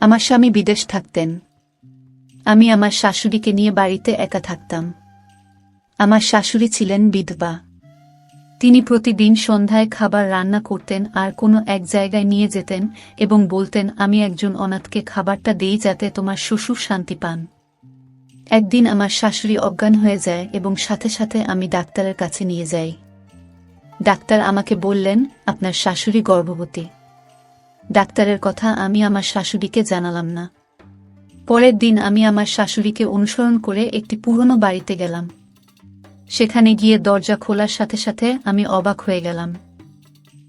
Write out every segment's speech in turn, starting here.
আমার স্বামী বিদেশ থাকতেন। আমি আমার শাশুড়িকে নিয়ে বাড়িতে একা থাকতাম। আমার শাশুড়ি ছিলেন বিধবা। তিনি প্রতিদিন সন্ধ্যায় খাবার রান্না করতেন আর কোনো এক জায়গায় নিয়ে যেতেন এবং বলতেন, আমি একজন অনাথকে খাবারটা দেই যাতে তোমার শ্বশুর শান্তি পান। একদিন আমার শাশুড়ি অজ্ঞান হয়ে যায় এবং সাথে সাথে আমি ডাক্তারের কাছে নিয়ে যাই। ডাক্তার আমাকে বললেন, আপনার শাশুড়ি গর্ভবতী। ডাক্তারের কথা আমি আমার শাশুড়িকে জানালাম না। পরের দিন আমি আমার শাশুড়িকে অনুসরণ করে একটি পুরনো বাড়িতে গেলাম। সেখানে গিয়ে দরজা খোলার সাথে সাথে আমি অবাক হয়ে গেলাম।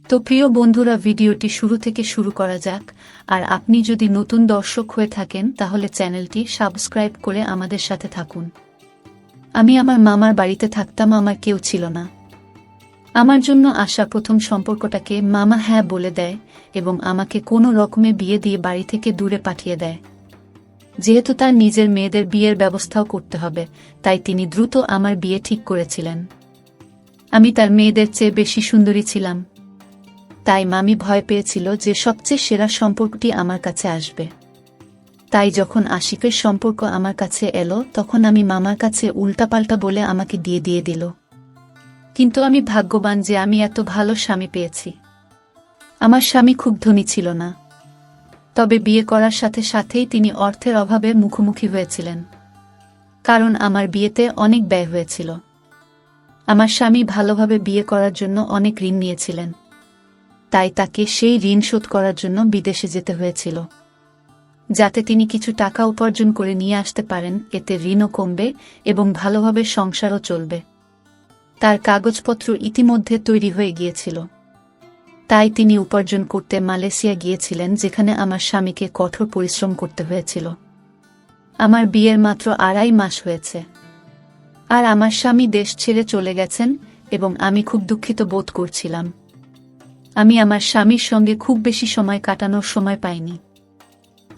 তো প্রিয় বন্ধুরা, ভিডিওটি শুরু থেকে শুরু করা যাক। আর আপনি যদি নতুন দর্শক হয়ে থাকেন তাহলে চ্যানেলটি সাবস্ক্রাইব করে আমাদের সাথে থাকুন। আমি আমার মামার বাড়িতে থাকতাম, আমার কেউ ছিল না। আমার জন্য আসা প্রথম সম্পর্কটাকে মামা হ্যাঁ বলে দেয় এবং আমাকে কোনো রকমে বিয়ে দিয়ে বাড়ি থেকে দূরে পাঠিয়ে দেয়। যেহেতু তার নিজের মেয়েদের বিয়ের ব্যবস্থাও করতে হবে, তাই তিনি দ্রুত আমার বিয়ে ঠিক করেছিলেন। আমি তার মেয়েদের চেয়ে বেশি সুন্দরী ছিলাম, তাই মামি ভয় পেয়েছিল যে সবচেয়ে সেরা সম্পর্কটি আমার কাছে আসবে। তাই যখন আসিফের সম্পর্ক আমার কাছে এলো তখন আমি মামার কাছে উল্টাপাল্টা বলে আমাকে দিয়ে দিল। কিন্তু আমি ভাগ্যবান যে আমি এত ভালো স্বামী পেয়েছি। আমার স্বামী খুব ধনী ছিল না, তবে বিয়ে করার সাথে সাথেই তিনি অর্থের অভাবে মুখোমুখি হয়েছিলেন, কারণ আমার বিয়েতে অনেক ব্যয় হয়েছিল। আমার স্বামী ভালোভাবে বিয়ে করার জন্য অনেক ঋণ নিয়েছিলেন, তাই তাকে সেই ঋণ শোধ করার জন্য বিদেশে যেতে হয়েছিল, যাতে তিনি কিছু টাকা উপার্জন করে নিয়ে আসতে পারেন। এতে ঋণও কমবে এবং ভালোভাবে সংসারও চলবে। তার কাগজপত্র ইতিমধ্যে তৈরি হয়ে গিয়েছিল, তাই তিনি উপার্জন করতে মালয়েশিয়া গিয়েছিলেন, যেখানে আমার স্বামীকে কঠোর পরিশ্রম করতে হয়েছিল। আমার বিয়ের মাত্র 2.5 মাস হয়েছে আর আমার স্বামী দেশ ছেড়ে চলে গেছেন এবং আমি খুব দুঃখিত বোধ করছিলাম। আমি আমার স্বামীর সঙ্গে খুব বেশি সময় কাটানোর সময় পাইনি।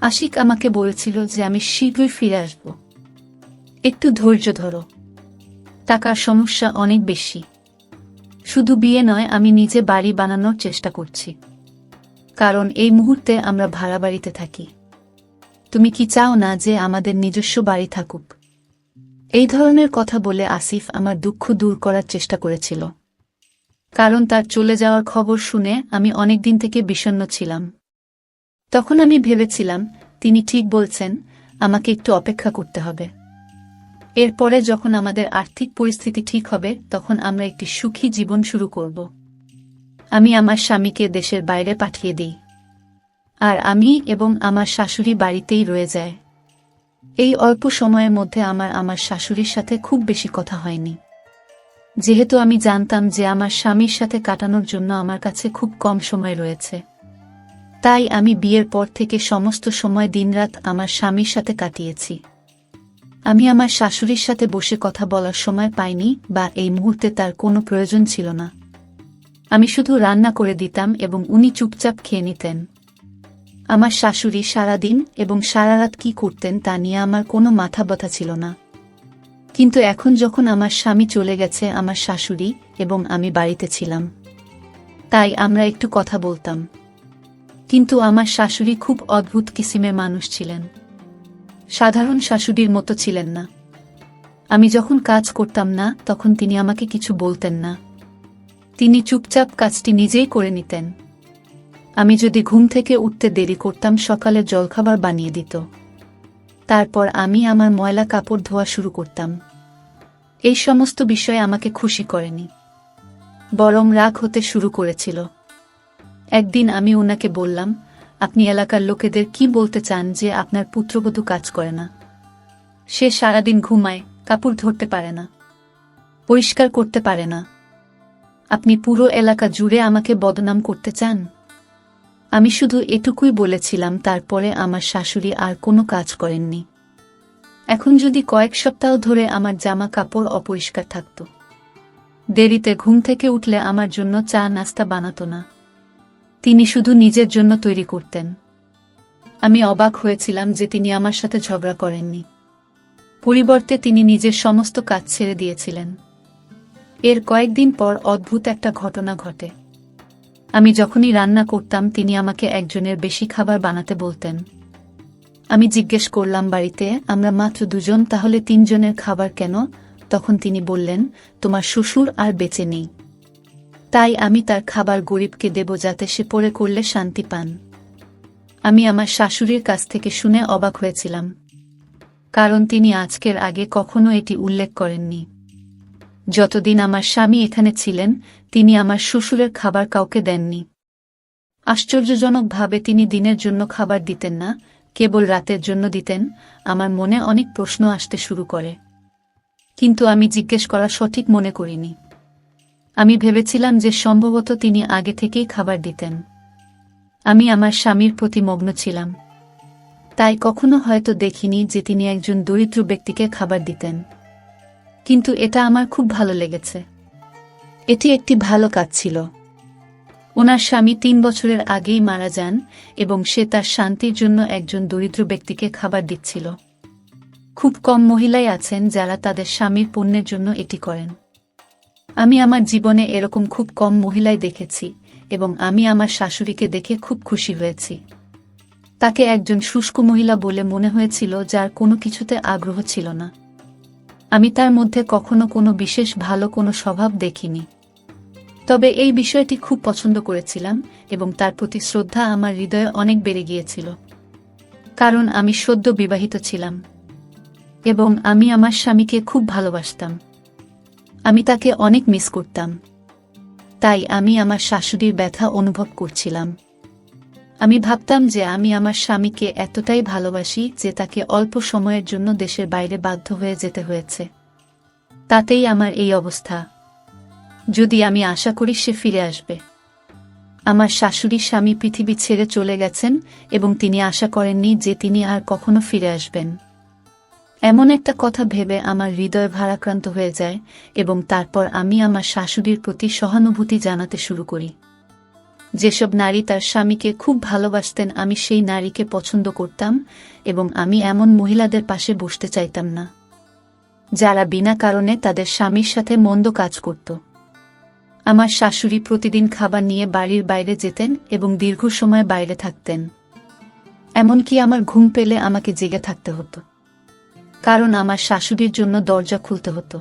আশিক আমাকে বলেছিল যে আমি শীঘ্রই ফিরে আসব, একটু ধৈর্য ধরো, টাকার সমস্যা অনেক বেশি। শুধু বিয়ে নয়, আমি নিজে বাড়ি বানানোর চেষ্টা করছি, কারণ এই মুহূর্তে আমরা ভাড়া বাড়িতে থাকি। তুমি কি চাও না যে আমাদের নিজস্ব বাড়ি থাকুক? এই ধরনের কথা বলে আসিফ আমার দুঃখ দূর করার চেষ্টা করেছিল, কারণ তার চলে যাওয়ার খবর শুনে আমি অনেক দিন থেকে বিষণ্ণ ছিলাম। তখন আমি ভেবেছিলাম তিনি ঠিক বলছেন, আমাকে একটু অপেক্ষা করতে হবে। এরপরে যখন আমাদের আর্থিক পরিস্থিতি ঠিক হবে তখন আমরা একটি সুখী জীবন শুরু করব। আমি আমার স্বামীকে দেশের বাইরে পাঠিয়ে দিই আর আমি এবং আমার শাশুড়ি বাড়িতেই রয়ে যায়। এই অল্প সময়ের মধ্যে আমার শাশুড়ির সাথে খুব বেশি কথা হয়নি, যেহেতু আমি জানতাম যে আমার স্বামীর সাথে কাটানোর জন্য আমার কাছে খুব কম সময় রয়েছে। তাই আমি বিয়ের পর থেকে সমস্ত সময় দিনরাত আমার স্বামীর সাথে কাটিয়েছি। আমি আমার শাশুড়ির সাথে বসে কথা বলার সময় পাইনি বা এই মুহূর্তে তার কোনো প্রয়োজন ছিল না। আমি শুধু রান্না করে দিতাম এবং উনি চুপচাপ খেয়ে নিতেন। আমার শাশুড়ি সারাদিন এবং সারারাত কি করতেন তা নিয়ে আমার কোনো মাথা ব্যথা ছিল না। কিন্তু এখন যখন আমার স্বামী চলে গেছে, আমার শাশুড়ি এবং আমি বাড়িতে ছিলাম, তাই আমরা একটু কথা বলতাম। কিন্তু আমার শাশুড়ি খুব অদ্ভুত কিসিমের মানুষ ছিলেন, সাধারণ শাশুড়ির মতো ছিলেন না। আমি যখন কাজ করতাম না তখন তিনি আমাকে কিছু বলতেন না, তিনি চুপচাপ কাজটি নিজেই করে নিতেন। আমি যদি ঘুম থেকে উঠতে দেরি করতাম, সকালে জলখাবার বানিয়ে দিত। তারপর আমি আমার ময়লা কাপড় ধোয়া শুরু করতাম। এই সমস্ত বিষয় আমাকে খুশি করেনি, বরং রাগ হতে শুরু করেছিল। একদিন আমি ওনাকে বললাম, আপনি এলাকার লোকেদের কি বলতে চান যে আপনার পুত্রবধূ কাজ করে না? সে সারাদিন ঘুমায়, কাপড় ধরতে পারে না, পরিষ্কার করতে পারে না। আপনি পুরো এলাকা জুড়ে আমাকে বদনাম করতে চান? আমি শুধু এটুকুই বলেছিলাম। তারপরে আমার শাশুড়ি আর কোনো কাজ করেননি। এখন যদি কয়েক সপ্তাহ ধরে আমার জামা কাপড় অপরিষ্কার থাকত, দেরিতে ঘুম থেকে উঠলে আমার জন্য চা নাস্তা বানাতো না, তিনি শুধু নিজের জন্য তৈরি করতেন। আমি অবাক হয়েছিলাম যে তিনি আমার সাথে ঝগড়া করেননি, পরিবর্তে তিনি নিজের সমস্ত কাজ ছেড়ে দিয়েছিলেন। এর কয়েকদিন পর অদ্ভুত একটা ঘটনা ঘটে। আমি যখনই রান্না করতাম তিনি আমাকে একজনের বেশি খাবার বানাতে বলতেন। আমি জিজ্ঞেস করলাম, বাড়িতে আমরা মাত্র দুজন, তাহলে তিনজনের খাবার কেন? তখন তিনি বললেন, তোমার শ্বশুর আর বেঁচে নেই, তাই আমি তার খাবার গরিবকে দেব যাতে সে পরে করলে শান্তি পান। আমি আমার শাশুড়ির কাছ থেকে শুনে অবাক হয়েছিলাম, কারণ তিনি আজকের আগে কখনো এটি উল্লেখ করেননি। যতদিন আমার স্বামী এখানে ছিলেন, তিনি আমার শ্বশুরের খাবার কাউকে দেননি। আশ্চর্যজনকভাবে তিনি দিনের জন্য খাবার দিতেন না, কেবল রাতের জন্য দিতেন। আমার মনে অনেক প্রশ্ন আসতে শুরু করে, কিন্তু আমি জিজ্ঞেস করা সঠিক মনে করিনি। আমি ভেবেছিলাম যে সম্ভবত তিনি আগে থেকেই খাবার দিতেন। আমি আমার স্বামীর প্রতি মগ্ন ছিলাম, তাই কখনো হয়তো দেখিনি যে তিনি একজন দরিদ্র ব্যক্তিকে খাবার দিতেন। কিন্তু এটা আমার খুব ভালো লেগেছে। এটি একটি ভালো কাজ ছিল। ওনার স্বামী ৩ বছরের আগেই মারা যান এবং সে তার শান্তির জন্য একজন দরিদ্র ব্যক্তিকে খাবার দিচ্ছিল। খুব কম মহিলাই আছেন যারা তাদের স্বামীর পুণ্যের জন্য এটি করেন। আমি আমার জীবনে এরকম খুব কম মহিলাই দেখেছি এবং আমি আমার শাশুড়িকে দেখে খুব খুশি হয়েছি। তাকে একজন শুষ্ক মহিলা বলে মনে হয়েছিল, যার কোনো কিছুতে আগ্রহ ছিল না। আমি তার মধ্যে কখনো কোনো বিশেষ ভালো কোনো স্বভাব দেখিনি, তবে এই বিষয়টি খুব পছন্দ করেছিলাম এবং তার প্রতি শ্রদ্ধা আমার হৃদয়ে অনেক বেড়ে গিয়েছিল, কারণ আমি সদ্য বিবাহিত ছিলাম এবং আমি আমার স্বামীকে খুব ভালোবাসতাম। আমি তাকে অনেক মিস করতাম, তাই আমি আমার শাশুড়ির ব্যথা অনুভব করছিলাম। আমি ভাবতাম যে আমি আমার স্বামীকে এতটাই ভালোবাসি যে তাকে অল্প সময়ের জন্য দেশের বাইরে বাধ্য হয়ে যেতে হয়েছে, তাতেই আমার এই অবস্থা। যদি আমি আশা করি সে ফিরে আসবে। আমার শাশুড়ির স্বামী পৃথিবী ছেড়ে চলে গেছেন এবং তিনি আশা করেননি যে তিনি আর কখনো ফিরে আসবেন। এমন একটা কথা ভেবে আমার হৃদয় ভারাক্রান্ত হয়ে যায় এবং তারপর আমি আমার শাশুড়ির প্রতি সহানুভূতি জানাতে শুরু করি। যেসব নারী তার স্বামীকে খুব ভালোবাসতেন, আমি সেই নারীকে পছন্দ করতাম এবং আমি এমন মহিলাদের পাশে বসতে চাইতাম না, যারা বিনা কারণে তাদের স্বামীর সাথে মন্দ কাজ করত। আমার শাশুড়ি প্রতিদিন খাবার নিয়ে বাড়ির বাইরে যেতেন এবং দীর্ঘ সময় বাইরে থাকতেন। এমনকি আমার ঘুম পেলে আমাকে জেগে থাকতে হতো, কারণ আমার শাশুড়ির জন্য দরজা খুলতে হতো।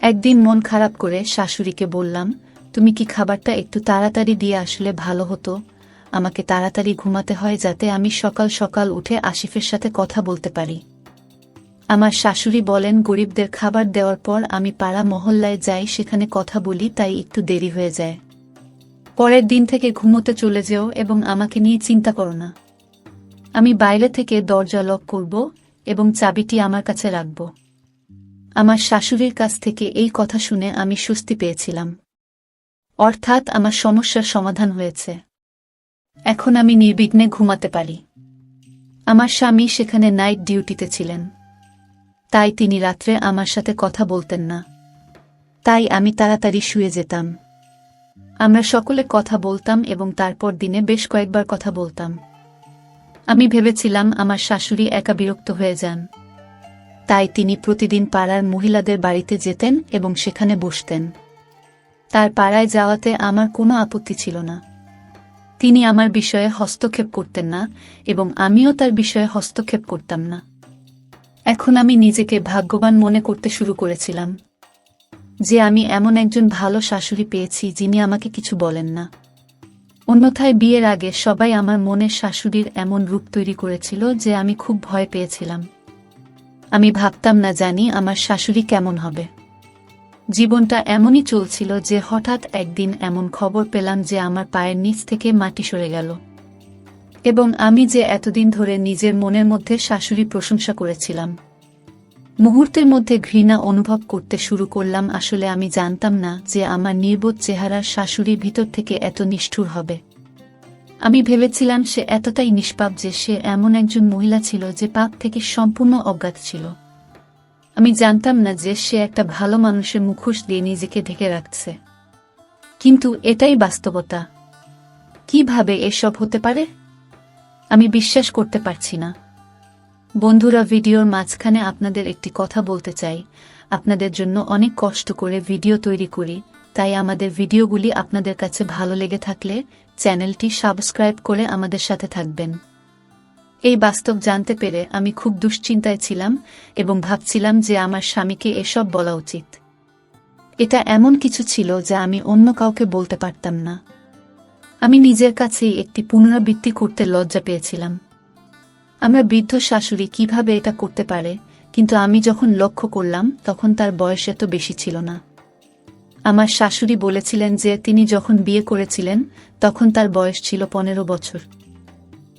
একদিন মন খারাপ করে শাশুড়িকে বললাম, তুমি কি খাবারটা একটু তাড়াতাড়ি দিয়ে আসলে ভালো হতো? আমাকে তাড়াতাড়ি ঘুমাতে হয় যাতে আমি সকাল সকাল উঠে আসিফের সাথে কথা বলতে পারি। আমার শাশুড়ি বলেন, গরিবদের খাবার দেওয়ার পর আমি পাড়া মহল্লায় যাই, সেখানে কথা বলি, তাই একটু দেরি হয়ে যায়। পরের দিন থেকে ঘুমোতে চলে যেও এবং আমাকে নিয়ে চিন্তা করো না। আমি বাইরে থেকে দরজা লক করব এবং চাবিটি আমার কাছে রাখব। আমার শাশুড়ির কাছ থেকে এই কথা শুনে আমি স্বস্তি পেয়েছিলাম, অর্থাৎ আমার সমস্যার সমাধান হয়েছে। এখন আমি নির্বিঘ্নে ঘুমাতে পারি। আমার স্বামী সেখানে নাইট ডিউটিতে ছিলেন, তাই তিনি রাত্রে আমার সাথে কথা বলতেন না, তাই আমি তাড়াতাড়ি শুয়ে যেতাম। আমরা সকলে কথা বলতাম এবং তারপর দিনে বেশ কয়েকবার কথা বলতাম। আমি ভেবেছিলাম আমার শাশুড়ি একা বিরক্ত হয়ে যান, তাই তিনি প্রতিদিন পাড়ার মহিলাদের বাড়িতে যেতেন এবং সেখানে বসতেন। তার পাড়ায় যাওয়াতে আমার কোনো আপত্তি ছিল না। তিনি আমার বিষয়ে হস্তক্ষেপ করতেন না এবং আমিও তার বিষয়ে হস্তক্ষেপ করতাম না। এখন আমি নিজেকে ভাগ্যবান মনে করতে শুরু করেছিলাম যে আমি এমন একজন ভালো শাশুড়ি পেয়েছি যিনি আমাকে কিছু বলেন না। অন্যথায় বিয়ের আগে সবাই আমার মনের শাশুড়ির এমন রূপ তৈরি করেছিল যে আমি খুব ভয় পেয়েছিলাম। আমি ভাবতাম না জানি আমার শাশুড়ি কেমন হবে। জীবনটা এমনই চলছিল যে হঠাৎ একদিন এমন খবর পেলাম যে আমার পায়ের নিচ থেকে মাটি সরে গেল এবং আমি যে এতদিন ধরে নিজের মনের মধ্যে শাশুড়ি প্রশংসা করেছিলাম, মুহূর্তের মধ্যে ঘৃণা অনুভব করতে শুরু করলাম। আসলে আমি জানতাম না যে আমার নির্বোধ চেহারার শাশুড়ি ভিতর থেকে এত নিষ্ঠুর হবে। আমি ভেবেছিলাম সে এতটাই নিষ্পাপ যে সে এমন একজন মহিলা ছিল যে পাপ থেকে সম্পূর্ণ অজ্ঞাত ছিল। আমি জানতাম না যে সে একটা ভালো মানুষের মুখোশ দিয়ে নিজেকে ঢেকে রাখছে। কিন্তু এটাই বাস্তবতা। কিভাবে এসব হতে পারে? আমি বিশ্বাস করতে পারছি না। বন্ধুরা, ভিডিওর মাঝখানে আপনাদের একটি কথা বলতে চাই। আপনাদের জন্য অনেক কষ্ট করে ভিডিও তৈরি করি, তাই আমাদের ভিডিওগুলি আপনাদের কাছে ভালো লেগে থাকলে চ্যানেলটি সাবস্ক্রাইব করে আমাদের সাথে থাকবেন। এই বাস্তব জানতে পেরে আমি খুব দুশ্চিন্তায় ছিলাম এবং ভাবছিলাম যে আমার স্বামীকে এসব বলা উচিত। এটা এমন কিছু ছিল যা আমি অন্য কাউকে বলতে পারতাম না। আমি নিজের কাছেই একটি পুনরাবৃত্তি করতে লজ্জা পেয়েছিলাম। আমার বৃদ্ধ শাশুড়ি কিভাবে এটা করতে পারে, কিন্তু আমি যখন লক্ষ্য করলাম তখন তার বয়স এত বেশি ছিল না। আমার শাশুড়ি বলেছিলেন যে তিনি যখন বিয়ে করেছিলেন তখন তার বয়স ছিল 15 বছর।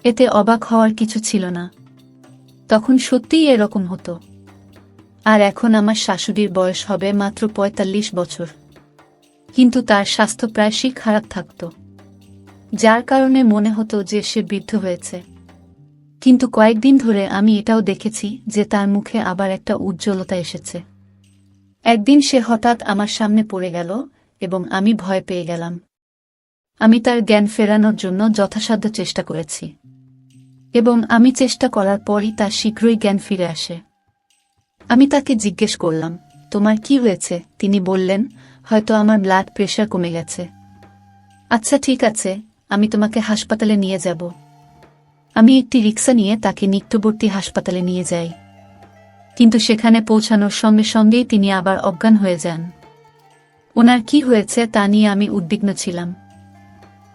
এতে অবাক হওয়ার কিছু ছিল না। তখন সত্যিই এরকম হতো। আর এখন আমার শাশুড়ির বয়স হবে মাত্র 45 বছর। কিন্তু তার স্বাস্থ্য প্রায়শই খারাপ থাকত, যার কারণে মনে হতো যে সে বৃদ্ধ হয়েছে। কিন্তু কয়েকদিন ধরে আমি এটাও দেখেছি যে তার মুখে আবার একটা উজ্জ্বলতা এসেছে। একদিন সে হঠাৎ আমার সামনে পড়ে গেল এবং আমি ভয় পেয়ে গেলাম। আমি তার জ্ঞান ফেরানোর জন্য যথাসাধ্য চেষ্টা করেছি এবং আমি চেষ্টা করার পরই তার শীঘ্রই জ্ঞান ফিরে আসে। আমি তাকে জিজ্ঞেস করলাম, তোমার কি হয়েছে? তিনি বললেন, হয়তো আমার ব্লাড প্রেশার কমে গেছে। আচ্ছা ঠিক আছে, আমি তোমাকে হাসপাতালে নিয়ে যাব। আমি একটি রিক্সা নিয়ে তাকে নিকটবর্তী হাসপাতালে নিয়ে যাই। কিন্তু সেখানে পৌঁছানোর সঙ্গে সঙ্গেই তিনি আবার অজ্ঞান হয়ে যান। ওনার কি হয়েছে তা নিয়ে আমি উদ্বিগ্ন ছিলাম।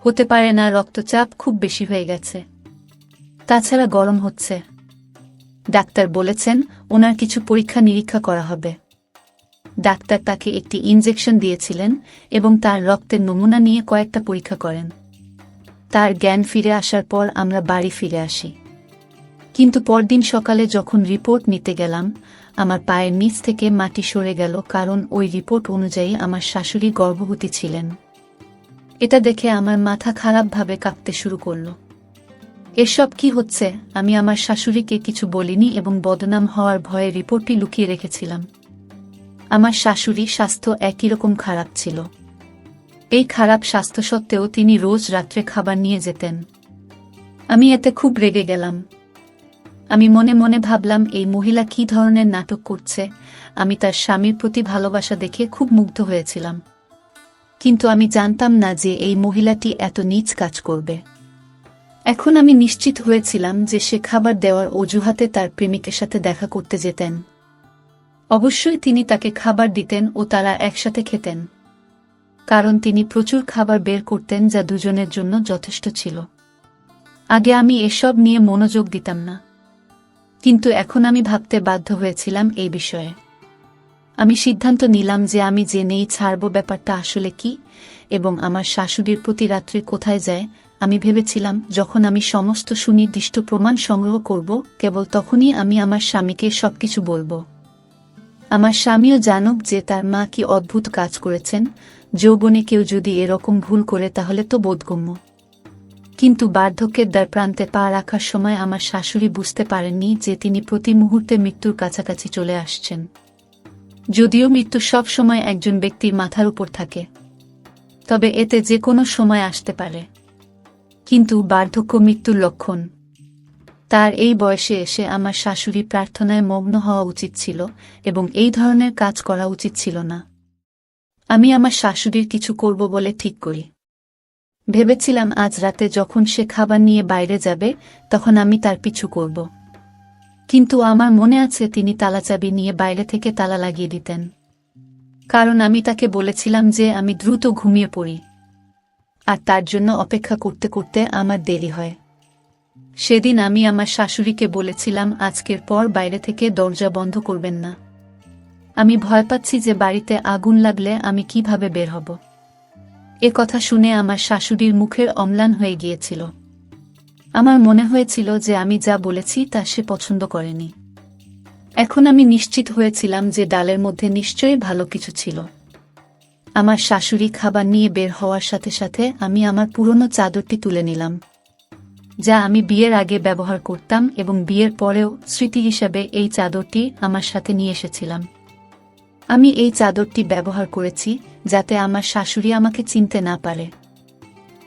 হতে পারে না রক্তচাপ খুব বেশি হয়ে গেছে, তাছাড়া গরম হচ্ছে। ডাক্তার বলেছেন ওনার কিছু পরীক্ষা নিরীক্ষা করা হবে। ডাক্তার তাকে একটি ইনজেকশন দিয়েছিলেন এবং তার রক্তের নমুনা নিয়ে কয়েকটা পরীক্ষা করেন। তার জ্ঞান ফিরে আসার পর আমরা বাড়ি ফিরে আসি। কিন্তু পরদিন সকালে যখন রিপোর্ট নিতে গেলাম, আমার পায়ের নিচ থেকে মাটি সরে গেল, কারণ ওই রিপোর্ট অনুযায়ী আমার শাশুড়ি গর্ভবতী ছিলেন। এটা দেখে আমার মাথা খারাপভাবে কাঁপতে শুরু করল। এসব কি হচ্ছে? আমি আমার শাশুড়িকে কিছু বলিনি এবং বদনাম হওয়ার ভয়ে রিপোর্টটি লুকিয়ে রেখেছিলাম। আমার শাশুড়ি স্বাস্থ্য একই রকম খারাপ ছিল। এই খারাপ স্বাস্থ্য সত্ত্বেও তিনি রোজ রাত্রে খাবার নিয়ে যেতেন। আমি এতে খুব রেগে গেলাম। আমি মনে মনে ভাবলাম, এই মহিলা কী ধরনের নাটক করছে। আমি তার স্বামীর প্রতি ভালোবাসা দেখে খুব মুগ্ধ হয়েছিলাম, কিন্তু আমি জানতাম না যে এই মহিলাটি এত নীচ কাজ করবে। এখন আমি নিশ্চিত হয়েছিলাম যে সে খাবার দেওয়ার অজুহাতে তার প্রেমিকের সাথে দেখা করতে যেতেন। অবশ্যই তিনি তাকে খাবার দিতেন ও তারা একসাথে খেতেন, কারণ তিনি প্রচুর খাবার বের করতেন যা দুজনের জন্য যথেষ্ট ছিল। আগে আমি এসব নিয়ে মনোযোগ দিতাম না, কিন্তু এখন আমি ভাবতে বাধ্য হয়েছিলাম এই বিষয়ে। আমি সিদ্ধান্ত নিলাম যে আমি জেনেই ছাড়ব ব্যাপারটা আসলে কি এবং আমার শাশুড়ির প্রতি রাত্রি কোথায় যায়। আমি ভেবেছিলাম যখন আমি সমস্ত সুনির্দিষ্ট প্রমাণ সংগ্রহ করব, কেবল তখনই আমি আমার স্বামীকে সবকিছু বলবো। আমার স্বামীও জানুক যে তার মা কি অদ্ভুত কাজ করেছেন। যৌবনে কেউ যদি এরকম ভুল করে তাহলে তো বোধগম্য। কিন্তু বার্ধক্যের দ্বার প্রান্তে পা রাখার সময় আমার শাশুড়ি বুঝতে পারেননি যে তিনি প্রতি মুহূর্তে মৃত্যুর কাছাকাছি চলে আসছেন। যদিও মৃত্যু সব সময় একজন ব্যক্তির মাথার উপর থাকে, তবে এতে যে কোনো সময় আসতে পারে। কিন্তু বার্ধক্য মৃত্যুর লক্ষণ। তার এই বয়সে এসে আমার শাশুড়ি প্রার্থনায় মগ্ন হওয়া উচিত ছিল এবং এই ধরনের কাজ করা উচিত ছিল না। আমি আমার শাশুড়ির কিছু করব বলে ঠিক করি। ভেবেছিলাম আজ রাতে যখন সে খাবার নিয়ে বাইরে যাবে তখন আমি তার পিছু করব। কিন্তু আমার মনে আছে তিনি তালাচাবি নিয়ে বাইরে থেকে তালা লাগিয়ে দিতেন, কারণ আমি তাকে বলেছিলাম যে আমি দ্রুত ঘুমিয়ে পড়ি, আর তার জন্য অপেক্ষা করতে করতে আমার দেরি হয়। সেদিন আমি আমার শাশুড়িকে বলেছিলাম আজকের পর বাইরে থেকে দরজা বন্ধ করবেন না। আমি ভয় পাচ্ছি যে বাড়িতে আগুন লাগলে আমি কিভাবে বের হব। এ কথা শুনে আমার শাশুড়ির মুখের অম্লান হয়ে গিয়েছিল। আমার মনে হয়েছিল যে আমি যা বলেছি তা সে পছন্দ করেনি। এখন আমি নিশ্চিত হয়েছিলাম যে ডালের মধ্যে নিশ্চয়ই ভালো কিছু ছিল। আমার শাশুড়ি খাবার নিয়ে বের হওয়ার সাথে সাথে আমি আমার পুরনো চাদরটি তুলে নিলাম, যা আমি বিয়ের আগে ব্যবহার করতাম এবং বিয়ের পরেও স্মৃতি হিসাবে এই চাদরটি আমার সাথে নিয়ে এসেছিলাম। আমি এই চাদরটি ব্যবহার করেছি যাতে আমার শাশুড়ি আমাকে চিনতে না পারে।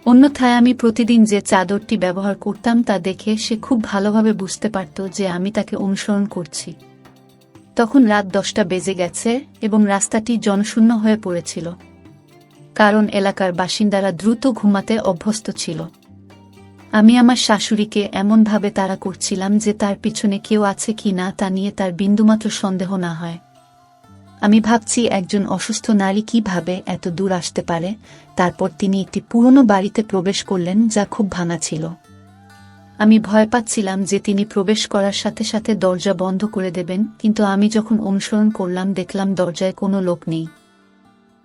অন্যথায় আমি প্রতিদিন যে চাদরটি ব্যবহার করতাম তা দেখে সে খুব ভালোভাবে বুঝতে পারত যে আমি তাকে অনুসরণ করছি। তখন রাত 10টা বেজে গেছে এবং রাস্তাটি জনশূন্য হয়ে পড়েছিল, কারণ এলাকার বাসিন্দারা দ্রুত ঘুমাতে অভ্যস্ত ছিল। আমি আমার শাশুড়িকে এমনভাবে তাড়া করছিলাম যে তার পিছনে কেউ আছে কি না তা নিয়ে তার বিন্দুমাত্র সন্দেহ না হয়। আমি ভাবছি একজন অসুস্থ নারী কিভাবে এত দূর আসতে পারে। তারপর তিনি একটি পুরনো বাড়িতে প্রবেশ করলেন যা খুব ভাঙা ছিল। আমি ভয় পাচ্ছিলাম যে তিনি প্রবেশ করার সাথে সাথে দরজা বন্ধ করে দেবেন, কিন্তু আমি যখন অনুসরণ করলাম দেখলাম দরজায় কোনো লোক নেই।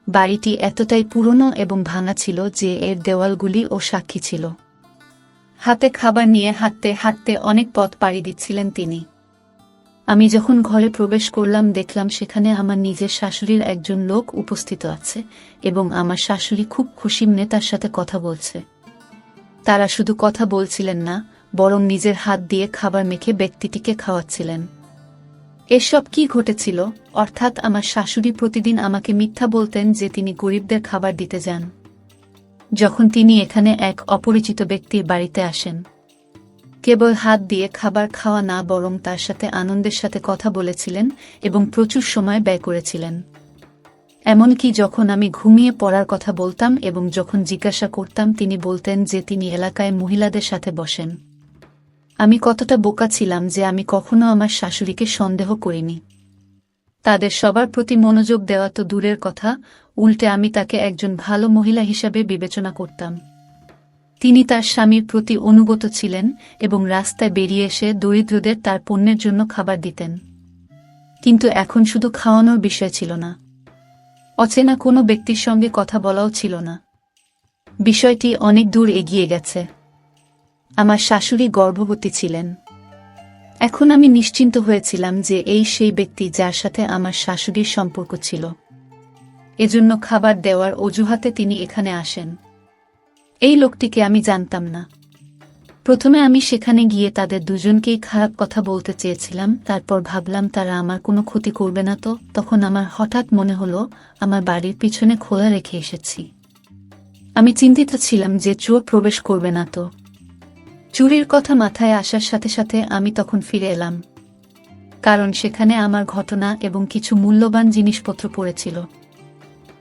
বাড়িটি এতটাই পুরনো এবং ভাঙা ছিল যে এর দেওয়ালগুলি ও সাক্ষী ছিল। হাতে খাবার নিয়ে হাঁটতে হাঁটতে অনেক পথ পাড়ি দিচ্ছিলেন তিনি। আমি যখন ঘরে প্রবেশ করলাম দেখলাম সেখানে আমার নিজের শাশুড়ির একজন লোক উপস্থিত আছে এবং আমার শাশুড়ি খুব খুশি মনে তার সাথে কথা বলছে। তারা শুধু কথা বলছিলেন না, বরং নিজের হাত দিয়ে খাবার মেখে ব্যক্তিটিকে খাওয়াচ্ছিলেন। এসব কি ঘটেছিল? অর্থাৎ আমার শাশুড়ি প্রতিদিন আমাকে মিথ্যা বলতেন যে তিনি গরিবদের খাবার দিতে যান, যখন তিনি এখানে এক অপরিচিত ব্যক্তির বাড়িতে আসেন। কেবল হাত দিয়ে খাবার খাওয়া না, বরং তার সাথে আনন্দের সাথে কথা বলেছিলেন এবং প্রচুর সময় ব্যয় করেছিলেন। এমনকি যখন আমি ঘুমিয়ে পড়ার কথা বলতাম এবং যখন জিজ্ঞাসা করতাম তিনি বলতেন যে তিনি এলাকায় মহিলাদের সাথে বসেন। আমি কতটা বোকা ছিলাম যে আমি কখনো আমার শাশুড়িকে সন্দেহ করিনি। তাদের সবার প্রতি মনোযোগ দেওয়া তো দূরের কথা, উল্টে আমি তাকে একজন ভালো মহিলা হিসাবে বিবেচনা করতাম। তিনি তার স্বামীর প্রতি অনুগত ছিলেন এবং রাস্তায় বেরিয়ে এসে দরিদ্রদের তার পণ্যের জন্য খাবার দিতেন। কিন্তু এখন শুধু খাওয়ানোর বিষয় ছিল না, অচেনা কোনো ব্যক্তির সঙ্গে কথা বলাও ছিল না। বিষয়টি অনেক দূর এগিয়ে গেছে। আমার শাশুড়ি গর্ভবতী ছিলেন। এখন আমি নিশ্চিন্ত হয়েছিলাম যে এই সেই ব্যক্তি যার সাথে আমার শাশুড়ির সম্পর্ক ছিল। এজন্য খাবার দেওয়ার অজুহাতে তিনি এখানে আসেন। এই লোকটিকে আমি জানতাম না। প্রথমে আমি সেখানে গিয়ে তাদের দুজনকেই খারাপ কথা বলতে চেয়েছিলাম, তারপর ভাবলাম তারা আমার কোনো ক্ষতি করবে না তো। তখন আমার হঠাৎ মনে হলো আমার বাড়ির পিছনে খোলা রেখে এসেছি। আমি চিন্তিত ছিলাম যে চোর প্রবেশ করবে না তো। চুরির কথা মাথায় আসার সাথে সাথে আমি তখন ফিরে এলাম, কারণ সেখানে আমার ঘটনা এবং কিছু মূল্যবান জিনিসপত্র পড়েছিল।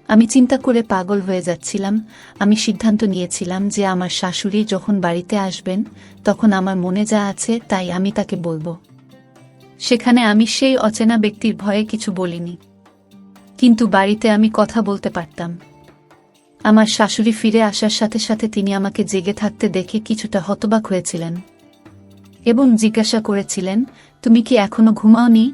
আমি চিন্তা করে পাগল হয়ে যাচ্ছিলাম। আমি সিদ্ধান্ত নিয়েছিলাম যে আমার শাশুড়ি যখন বাড়িতে আসবেন তখন আমার মনে যা আছে তাই আমি তাকে বলবো। সেখানে আমি সেই অচেনা ব্যক্তির ভয়ে কিছু বলিনি, কিন্তু বাড়িতে আমি কথা বলতে পারতাম। আমার শাশুড়ি ফিরে আসার সাথে সাথে তিনি আমাকে জেগে থাকতে দেখে কিছুটা হতবাক হয়েছিলেন এবং জিজ্ঞাসা করেছিলেন, তুমি কি এখনো ঘুমাওনি?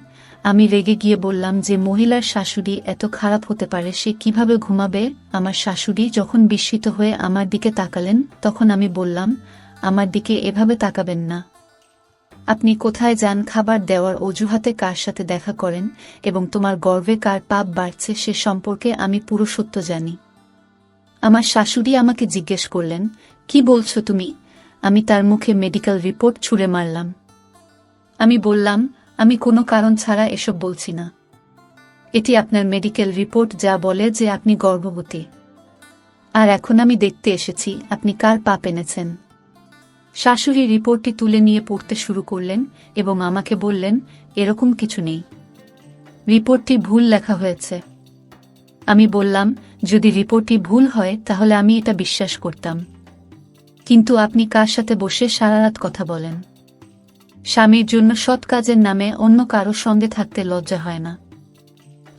আমি রেগে গিয়ে বললাম যে মহিলার শাশুড়ি এত খারাপ হতে পারে, সে কিভাবে ঘুমাবে? আমার শাশুড়ি যখন বিস্মিত হয়ে আমার দিকে তাকালেন তখন আমি বললাম, আমার দিকে এভাবে তাকাবেন না। আপনি কোথায় যান, খাবার দেওয়ার অজুহাতে কার সাথে দেখা করেন এবং তোমার গর্ভে কার পাপ বাড়ছে সে সম্পর্কে আমি পুরো সত্য জানি। আমার শাশুড়ি আমাকে জিজ্ঞেস করলেন, কি বলছো তুমি? আমি তার মুখে মেডিকেল রিপোর্ট ছুঁড়ে মারলাম। আমি বললাম, আমি কোনো কারণ ছাড়া এসব বলছি না। এটি আপনার মেডিকেল রিপোর্ট যা বলে যে আপনি গর্ভবতী। আর এখন আমি দেখতে এসেছি আপনি কার পাপ এনেছেন। শাশুড়ি রিপোর্টটি তুলে নিয়ে পড়তে শুরু করলেন এবং আমাকে বললেন, এরকম কিছু নেই, রিপোর্টটি ভুল লেখা হয়েছে। আমি বললাম, যদি রিপোর্টটি ভুল হয় তাহলে আমি এটা বিশ্বাস করতাম, কিন্তু আপনি কার সাথে বসে সারারাত কথা বলেন? স্বামীর জন্য সৎ কাজের নামে অন্য কারো সঙ্গে থাকতে লজ্জা হয় না?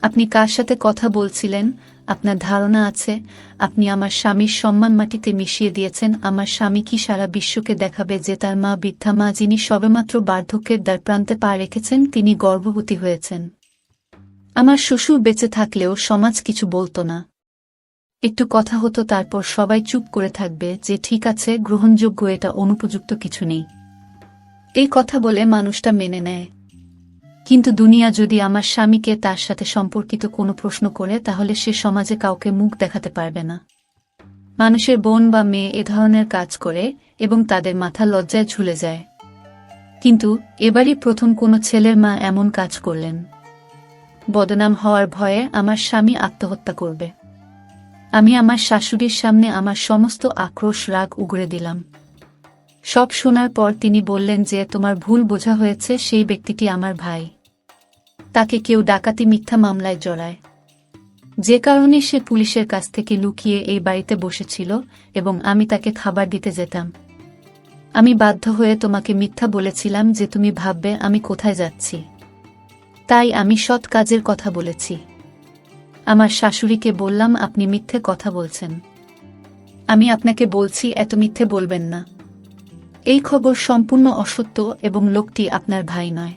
আপনি কার সাথে কথা বলছিলেন? আপনার ধারণা আছে আপনি আমার স্বামীর সম্মান মাটিতে মিশিয়ে দিয়েছেন? আমার স্বামী কি সারা বিশ্বকে দেখাবে যে তার মা বৃদ্ধা মা, যিনি সবেমাত্র বার্ধক্যের দ্বারপ্রান্তে পা রেখেছেন, তিনি গর্ভবতী হয়েছেন? আমার শ্বশুর বেঁচে থাকলেও সমাজ কিছু বলতো না। একটু কথা হতো, তারপর সবাই চুপ করে থাকবে যে ঠিক আছে, গ্রহণযোগ্য, এটা অনুপযুক্ত কিছু নেই। এই কথা বলে মানুষটা মেনে নেয়। কিন্তু দুনিয়া যদি আমার স্বামীকে তার সাথে সম্পর্কিত কোনো প্রশ্ন করে তাহলে সে সমাজে কাউকে মুখ দেখাতে পারবে না। মানুষের বোন বা মেয়ে এ ধরনের কাজ করে এবং তাদের মাথা লজ্জায় ঝুলে যায়। কিন্তু এবারই প্রথম কোনো ছেলের মা এমন কাজ করলেন। বদনাম হওয়ার ভয়ে আমার স্বামী আত্মহত্যা করবে। আমি আমার শাশুড়ির সামনে আমার সমস্ত আক্রোশ রাগ উগরে দিলাম। সব শোনার পর তিনি বললেন যে তোমার ভুল বোঝা হয়েছে, সেই ব্যক্তিটি আমার ভাই। তাকে কেউ ডাকাতি মিথ্যা মামলায় জড়ায়, যে কারণে সে পুলিশের কাছ থেকে লুকিয়ে এই বাড়িতে বসেছিল এবং আমি তাকে খাবার দিতে যেতাম। আমি বাধ্য হয়ে তোমাকে মিথ্যা বলেছিলাম যে তুমি ভাববে আমি কোথায় যাচ্ছি। তাই আমি সৎ কাজের কথা বলেছি। আমার শাশুড়িকে বললাম, আপনি মিথ্যে কথা বলছেন। আমি আপনাকে বলছি, এত মিথ্যে বলবেন না। এই খবর সম্পূর্ণ অসত্য এবং লোকটি আপনার ভাই নয়।